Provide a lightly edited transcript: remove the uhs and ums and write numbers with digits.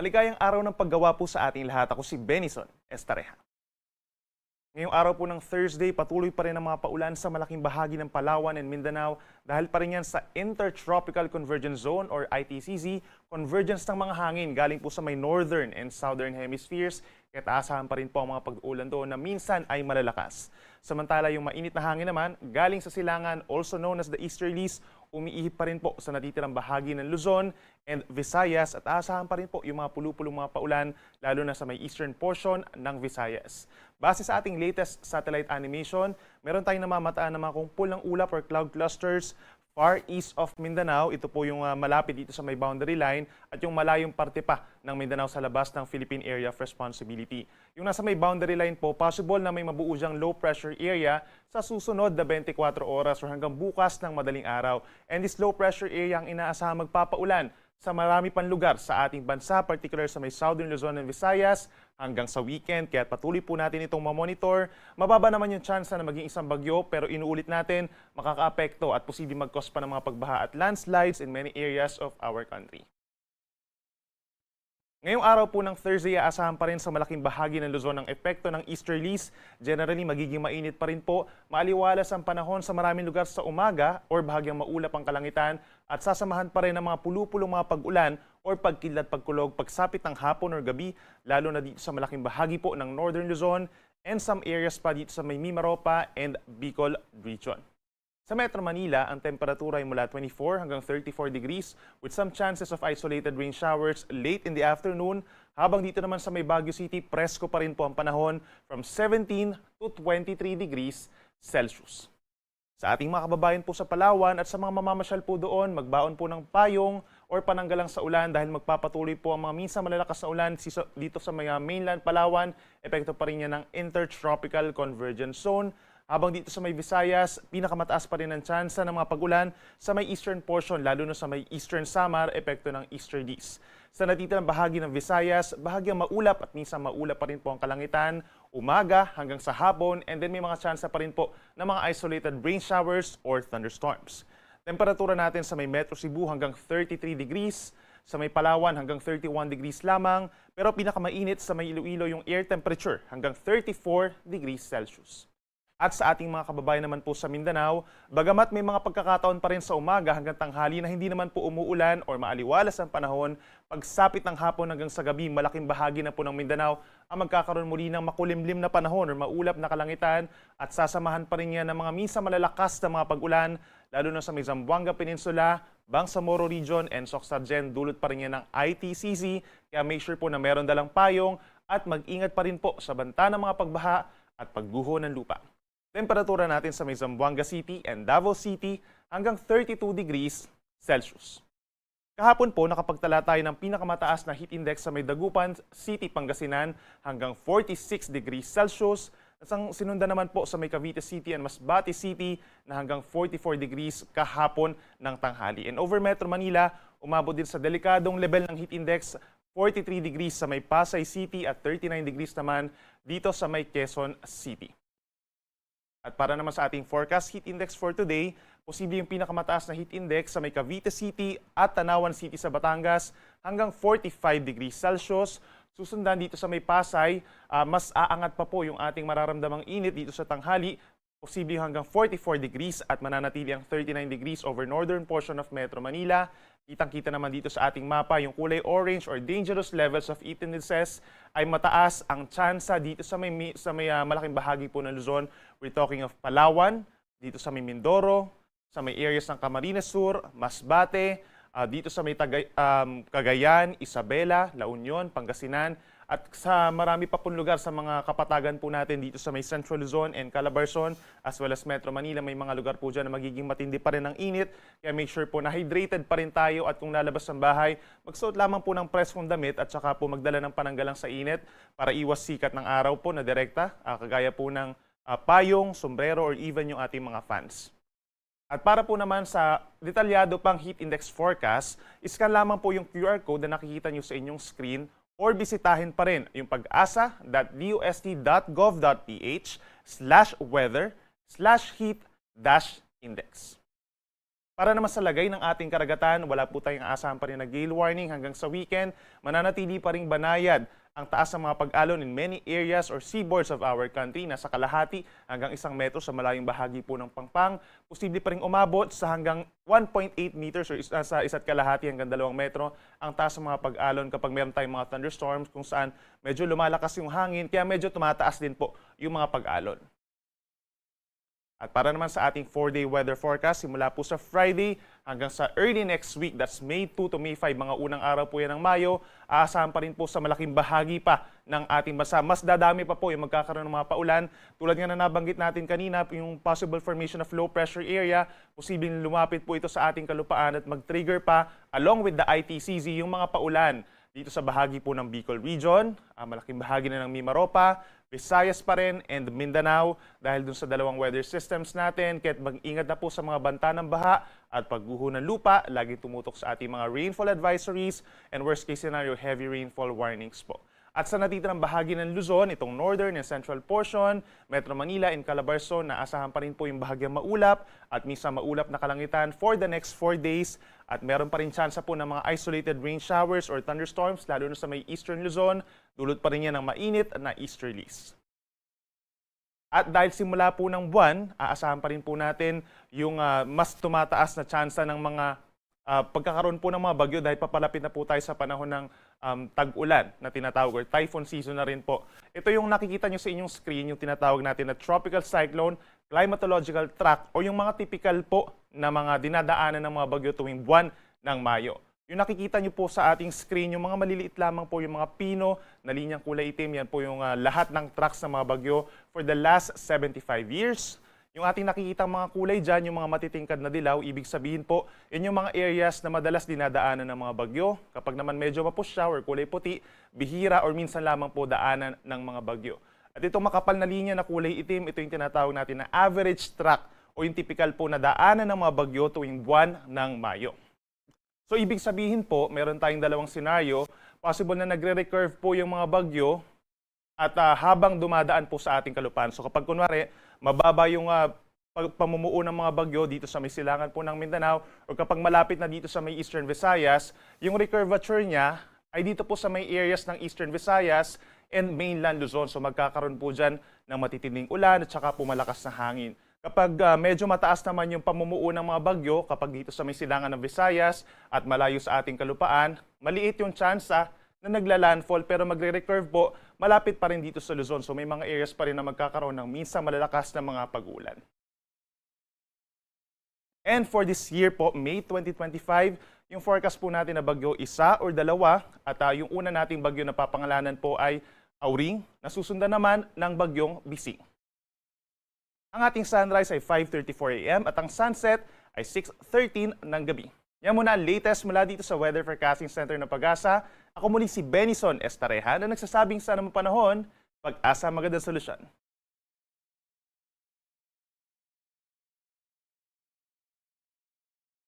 Maligayang araw ng paggawa po sa ating lahat. Ako si Benison Estareja. Ngayong araw po ng Thursday, patuloy pa rin ang mga paulan sa malaking bahagi ng Palawan and Mindanao dahil pa rin yan sa Intertropical Convergence Zone or ITCZ, convergence ng mga hangin galing po sa may northern and southern hemispheres, kaya aasahan pa rin po ang mga pag-uulan doon na minsan ay malalakas. Samantala yung mainit na hangin naman, galing sa silangan, also known as the easterlies, umiihip pa rin po sa natitirang bahagi ng Luzon and Visayas at aasahan pa rin po yung mga pulu-pulong mga paulan lalo na sa may eastern portion ng Visayas. Base sa ating latest satellite animation, meron tayong namamataan ng mga kumpul ng ulap or cloud clusters far east of Mindanao. Ito po yung malapit dito sa may boundary line at yung malayong parte pa ng Mindanao sa labas ng Philippine Area of Responsibility. Yung nasa may boundary line po, possible na may mabuo diyang low pressure area sa susunod na 24 oras or hanggang bukas ng madaling araw. And this low pressure area ang inaasahang magpapaulan sa marami pang lugar sa ating bansa, particular sa may Southern Luzon and Visayas hanggang sa weekend. Kaya patuloy po natin itong mamonitor. Mababa naman yung chance na maging isang bagyo pero inuulit natin makakaapekto at posibleng mag-cause pa ng mga pagbaha at landslides in many areas of our country. Ngayong araw po ng Thursday, aasahan pa rin sa malaking bahagi ng Luzon ang epekto ng easterlies. Generally, magiging mainit pa rin po. Maaliwalas ang panahon sa maraming lugar sa umaga or bahagyang maulap ang kalangitan at sasamahan pa rin ng mga pulu-pulong mga pag-ulan or pagkidlat pagkulog pagsapit ng hapon or gabi, lalo na dito sa malaking bahagi po ng Northern Luzon and some areas pa dito sa may Mimaropa and Bicol region. Sa Metro Manila, ang temperatura ay mula 24 hanggang 34 degrees with some chances of isolated rain showers late in the afternoon. Habang dito naman sa may Baguio City, presko pa rin po ang panahon from 17 to 23 degrees Celsius. Sa ating mga kababayan po sa Palawan at sa mga mamamasyal po doon, magbaon po ng payong or pananggalang sa ulan dahil magpapatuloy po ang mga minsan malalakas na ulan dito sa mga mainland Palawan. Epekto pa rin yan ng Intertropical Convergence Zone. Habang dito sa may Visayas, pinakamataas pa rin ang tsansa ng mga pag-ulan sa may eastern portion, lalo na sa may eastern Samar, epekto ng easterlies. Sa natitirang bahagi ng Visayas, bahagyang maulap at minsan maulap pa rin po ang kalangitan, umaga hanggang sa hapon, and then may mga tsansa pa rin po ng mga isolated rain showers or thunderstorms. Temperatura natin sa may Metro Cebu hanggang 33 degrees, sa may Palawan hanggang 31 degrees lamang, pero pinakamainit sa may Iloilo yung air temperature hanggang 34 degrees Celsius. At sa ating mga kababayan naman po sa Mindanao, bagamat may mga pagkakataon pa rin sa umaga hanggang tanghali na hindi naman po umuulan or maaliwalas ang panahon, pagsapit ng hapon hanggang sa gabi, malaking bahagi na po ng Mindanao ang magkakaroon muli ng makulimlim na panahon or maulap na kalangitan at sasamahan pa rin yan ng mga minsan malalakas na mga pag-ulan, lalo na sa may Zamboanga Peninsula, Bangsamoro Region, and Soxargen, dulot pa rin yan ng ITCZ, kaya make sure po na meron dalang payong at mag-ingat pa rin po sa banta ng mga pagbaha at pagguho ng lupa. Temperatura natin sa may Zamboanga City and Davao City hanggang 32 degrees Celsius. Kahapon po nakapagtala tayo ng pinakamataas na heat index sa may Dagupan City, Pangasinan hanggang 46 degrees Celsius. At sinundan naman po sa may Cavite City and Masbate City na hanggang 44 degrees kahapon ng tanghali. And over Metro Manila, umabot din sa delikadong level ng heat index 43 degrees sa may Pasay City at 39 degrees naman dito sa may Quezon City. At para naman sa ating forecast heat index for today, posible yung pinakamataas na heat index sa may Cavite City at Tanawan City sa Batangas hanggang 45 degrees Celsius. Susundan dito sa may Pasay, mas aangat pa po yung ating mararamdamang init dito sa tanghali, posible hanggang 44 degrees at mananatili ang 39 degrees over northern portion of Metro Manila. Kitang-kita naman dito sa ating mapa yung kulay orange or dangerous levels of heat indices ay mataas ang tsansa dito sa may malaking bahagi po ng Luzon. We're talking of Palawan, dito sa may Mindoro, sa may areas ng Camarines Sur, Masbate, dito sa may Cagayan, Isabela, La Union, Pangasinan, at sa marami pa pong lugar sa mga kapatagan po natin dito sa may Central Luzon and Calabarzon as well as Metro Manila. May mga lugar po dyan na magiging matindi pa rin ang init. Kaya make sure po na hydrated pa rin tayo at kung lalabas ng bahay, magsuot lamang po ng preskong damit at saka po magdala ng pananggalang sa init para iwas sikat ng araw po na direkta, kagaya po ng payong, sombrero or even yung ating mga fans. At para po naman sa detalyado pang heat index forecast, iskan lamang po yung QR code na nakikita nyo sa inyong screen or bisitahin pa rin yung pag-asa.dust.gov.ph/weather/heat-index. Para naman sa lagay ng ating karagatan, wala po tayong aasahan pa rin na gale warning hanggang sa weekend. Mananatili pa ring banayad ang taas ng mga pag-alon in many areas or seaboards of our country. Nasa kalahati hanggang 1 metro sa malayong bahagi po ng Pangpang. Posible pa rin umabot sa hanggang 1.8 meters or sa 1.5 hanggang 2 metro ang taas ng mga pag-alon kapag meron tayong mga thunderstorms kung saan medyo lumalakas yung hangin kaya medyo tumataas din po yung mga pag-alon. At para naman sa ating 4-day weather forecast, simula po sa Friday hanggang sa early next week, that's May 2 to May 5, mga unang araw po yan ng Mayo, aasahan pa rin po sa malaking bahagi pa ng ating bansa. Mas dadami pa po yung magkakaroon ng mga paulan. Tulad nga na nabanggit natin kanina, yung possible formation of low pressure area, posibleng lumapit po ito sa ating kalupaan at mag-trigger pa along with the ITCZ yung mga paulan dito sa bahagi po ng Bicol Region, malaking bahagi na ng Mimaropa, Visayas pa rin, and Mindanao dahil dun sa dalawang weather systems natin. Kaya't mag-ingat na po sa mga banta ng baha at pagguho ng lupa, lagi tumutok sa ating mga rainfall advisories and worst case scenario, heavy rainfall warnings po. At sa natitirang bahagi ng Luzon, itong northern and central portion, Metro Manila and Calabarzon, naasahan pa rin po yung bahagyang maulap at minsan maulap na kalangitan for the next 4 days. At meron pa rin tsansa po ng mga isolated rain showers or thunderstorms, lalo na sa may eastern Luzon. Dulot pa rin yan ng mainit na easterlies. At dahil simula po ng buwan, aasahan pa rin po natin yung mas tumataas na tsansa ng mga pagkakaroon po ng mga bagyo dahil papalapit na po tayo sa panahon ng tag-ulan na tinatawag or typhoon season na rin po. Ito yung nakikita nyo sa inyong screen, yung tinatawag natin na tropical cyclone, climatological tract o yung mga typical po na mga dinadaanan ng mga bagyo tuwing buwan ng Mayo. Yung nakikita nyo po sa ating screen, yung mga maliliit lamang po yung mga pino na linyang kulay itim, yan po yung lahat ng tracks ng mga bagyo for the last 75 years. Yung ating nakikitang mga kulay dyan, yung mga matitingkad na dilaw, ibig sabihin po, yun yung mga areas na madalas dinadaanan ng mga bagyo. Kapag naman medyo mapush siya or kulay puti, bihira or minsan lamang po daanan ng mga bagyo. At itong makapal na linya na kulay itim, ito yung tinatawag natin na average track o yung typical po na daanan ng mga bagyo tuwing buwan ng Mayo. So ibig sabihin po, meron tayong dalawang senaryo. Possible na nagre-recurve po yung mga bagyo at habang dumadaan po sa ating kalupaan. So kapag kunwari, mababa yung pamumuo ng mga bagyo dito sa may silangan po ng Mindanao o kapag malapit na dito sa may Eastern Visayas, yung recurvature niya ay dito po sa may areas ng Eastern Visayas and mainland Luzon. So magkakaroon po dyan ng matitinding ulan at saka po malakas na hangin. Kapag medyo mataas naman yung pamumuo ng mga bagyo, kapag dito sa may silangan ng Visayas at malayo sa ating kalupaan, maliit yung tsansa na nagla-landfall pero magre-recurve po, malapit pa rin dito sa Luzon. So may mga areas pa rin na magkakaroon ng minsan malalakas na mga pag-ulan. And for this year po, May 2025, yung forecast po natin na bagyo isa or dalawa at yung una nating bagyo na papangalanan po ay Auring, nasusundan naman ng bagyong Bising. Ang ating sunrise ay 5:34 AM at ang sunset ay 6:13 ng gabi. Yan muna ang latest mula dito sa Weather Forecasting Center ng Pag-asa. Ako muli si Benison Estareja na nagsasabing sana mapanahon, pag-asa magandang solusyon.